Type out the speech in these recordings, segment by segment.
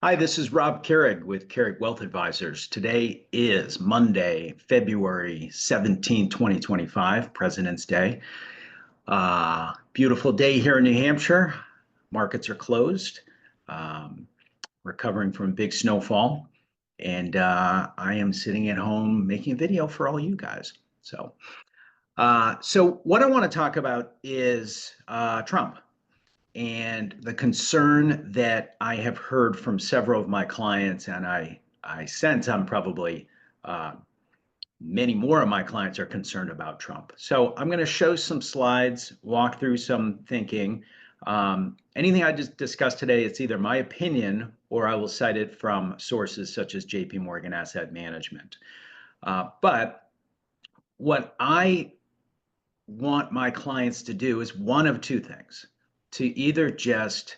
Hi, this is Rob Carrig with Carrig Wealth Advisors. Today is Monday, February 17, 2025, President's Day. Beautiful day here in New Hampshire. Markets are closed, um, recovering from big snowfall. And I am sitting at home making a video for all you guys. So what I want to talk about is Trump and the concern that I have heard from several of my clients, and I sense I'm probably uh, many more of my clients are concerned about Trump. So I'm going to show some slides, walk through some thinking. Anything I just discussed today, it's either my opinion or I will cite it from sources such as JP Morgan Asset Management. But what I want my clients to do is one of two things: to either just,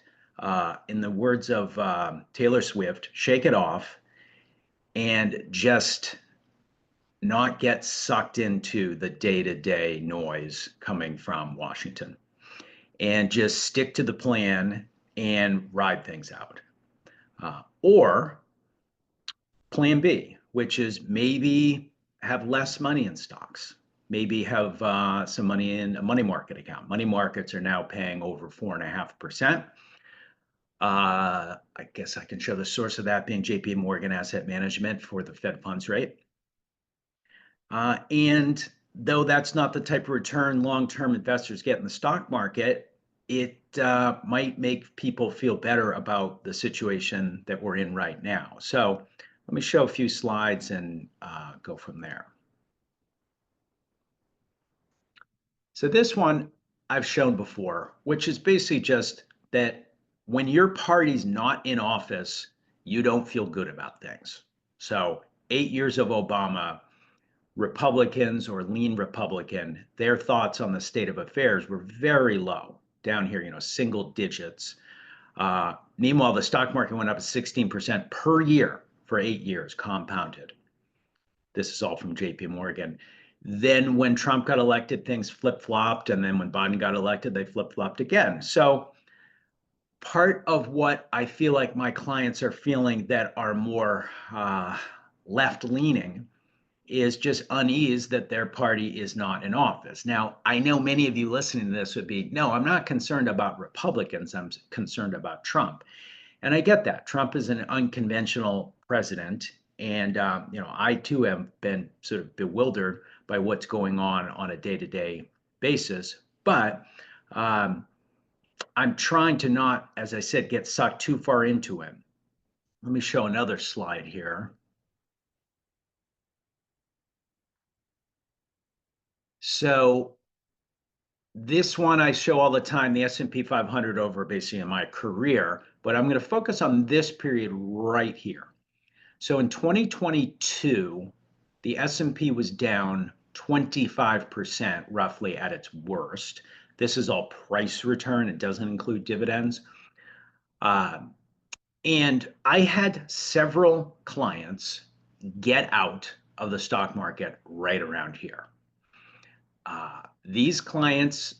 in the words of Taylor Swift, shake it off and just not get sucked into the day to day noise coming from Washington and just stick to the plan and ride things out. Or plan B, which is maybe have less money in stocks, maybe have some money in a money market account. Money markets are now paying over 4.5%. I guess I can show the source of that being JP Morgan Asset Management for the Fed funds rate. And though that's not the type of return long-term investors get in the stock market, it might make people feel better about the situation that we're in right now. So let me show a few slides and go from there. So this one I've shown before, which is basically just that when your party's not in office, you don't feel good about things. So 8 years of Obama, Republicans or lean Republican, their thoughts on the state of affairs were very low, down here, single digits. Meanwhile, the stock market went up 16% per year for 8 years, compounded. This is all from JP Morgan. Then when Trump got elected, things flip-flopped. And then when Biden got elected, they flip-flopped again. So part of what I feel like my clients are feeling that are more left-leaning is just unease that their party is not in office. Now, I know many of you listening to this would be, no, I'm not concerned about Republicans. I'm concerned about Trump. And I get that. Trump is an unconventional president. And, I too have been sort of bewildered by what's going on a day to day basis. But um, I'm trying to not, as I said, get sucked too far into him. Let me show another slide here. So this one I show all the time, the S&P 500 over basically in my career, but I'm going to focus on this period right here. So in 2022, the S&P was down 25% roughly at its worst. This is all price return. It doesn't include dividends. Uh, and I had several clients get out of the stock market right around here. These clients,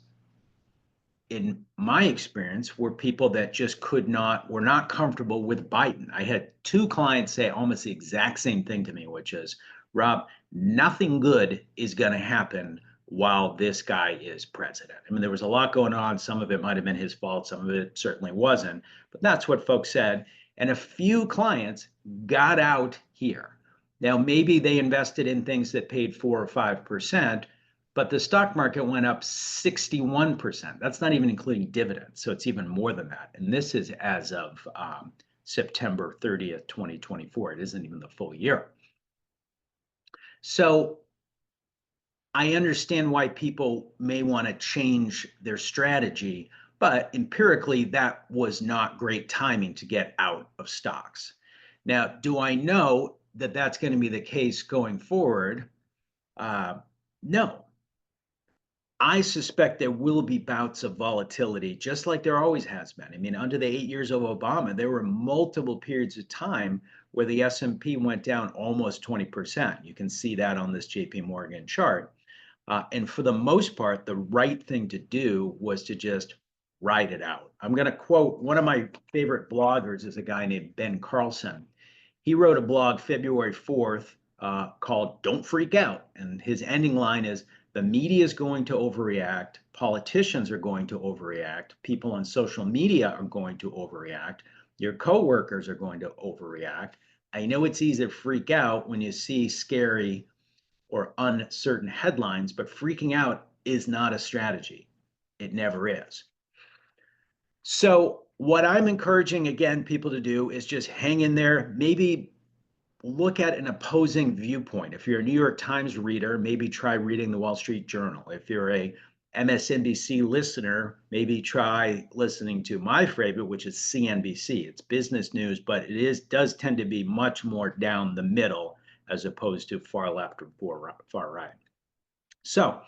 in my experience, were people that just were not comfortable with Biden. I had two clients say almost the exact same thing to me, which is, Rob, nothing good is going to happen while this guy is president. I mean, there was a lot going on. Some of it might have been his fault. Some of it certainly wasn't. But that's what folks said. And a few clients got out here. Now, maybe they invested in things that paid 4 or 5%, but the stock market went up 61%. That's not even including dividends. So it's even more than that. And this is as of September 30th, 2024. It isn't even the full year. So I understand why people may want to change their strategy, but empirically, that was not great timing to get out of stocks. Now, do I know that that's going to be the case going forward? No. I suspect there will be bouts of volatility, just like there always has been. I mean, under the 8 years of Obama, there were multiple periods of time where the S&P went down almost 20%. You can see that on this JP Morgan chart. And for the most part, the right thing to do was to just ride it out. I'm going to quote one of my favorite bloggers is a guy named Ben Carlson. He wrote a blog February 4th called Don't Freak Out. And his ending line is, the media is going to overreact. Politicians are going to overreact. People on social media are going to overreact. Your coworkers are going to overreact. I know it's easy to freak out when you see scary or uncertain headlines, but freaking out is not a strategy. It never is. So, what I'm encouraging again people to do is just hang in there, maybe look at an opposing viewpoint. If you're a New York Times reader, maybe try reading the Wall Street Journal. If you're a MSNBC listener, maybe try listening to my favorite, which is CNBC. It's business news, but does tend to be much more down the middle as opposed to far left or far right. So,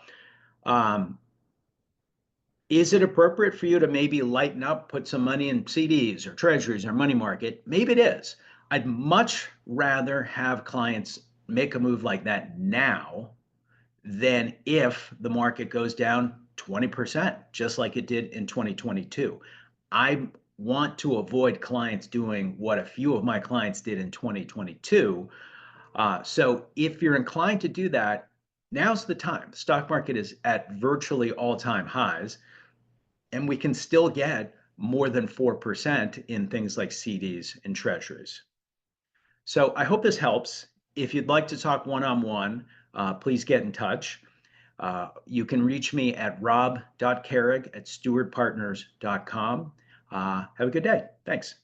is it appropriate for you to maybe lighten up, put some money in CDs or treasuries or money market? Maybe it is. I'd much rather have clients make a move like that now than if the market goes down 20%, just like it did in 2022. I want to avoid clients doing what a few of my clients did in 2022. So if you're inclined to do that, now's the time. The stock market is at virtually all-time highs, and we can still get more than 4% in things like CDs and treasuries. So I hope this helps. If you'd like to talk one-on-one, please get in touch. You can reach me at rob.carrig@stewardpartners.com. Have a good day. Thanks.